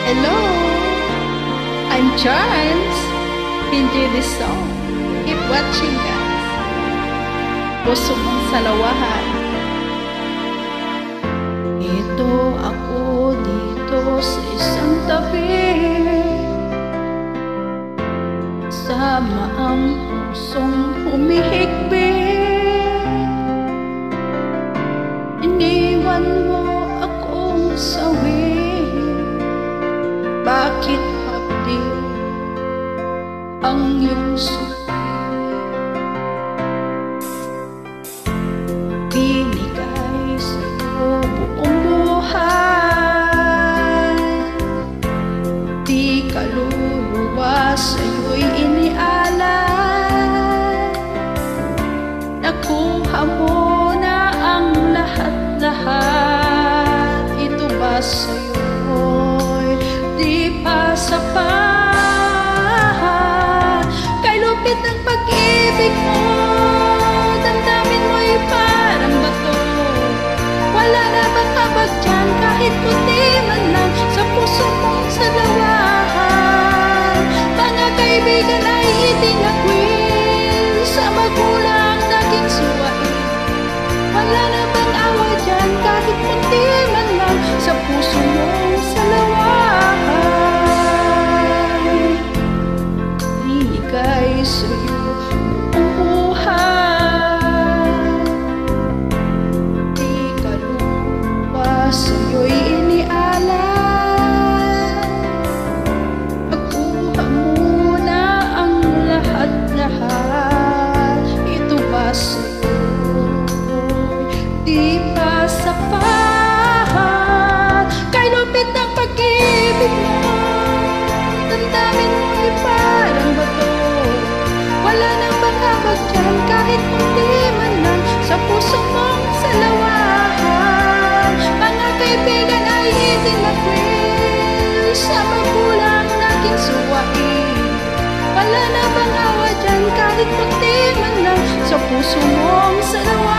Hello, I'm Charles. Enjoy this song. Keep watching, guys. Puso mong salawahan. Ito ako dito sa isang tabi, sama ang pusong humihigpit. Iniwan mo akong sawi. Bakit hapdi ang iyong suki? Binigay sa'yo buong buhay, di kaluluwa sa'yo'y inialay. Nakuha mo na ang lahat-lahat. Ito ba sa'yo? Sapat kay lupit ng pag-ibig mo, damdamin mo'y parang bato. Wala na bang kabag dyan kahit puti man lang sa puso mong salawahan? Mga kaibigan ay itinakwil, sa magulang naging suwain. Wala na bang awa dyan kahit puti man lang sa puso mong salawahan? Sa'yo ang buhay, di kaluluwa sa'yo'y inialay. Pagkuha mo na ang lahat-lahat. Ito ba sa'yo'y di pa sapat? Kay lupit ng pag-ibig mo, damdamin mo'y parang bato. Wala nang makabag dyan kahit kunti man lang sa puso mong salawahan. Mga kaibigan ay itinakwil, sa magulang naging suwain. Wala na bang awa dyan kahit kunti man lang sa puso mong salawahan?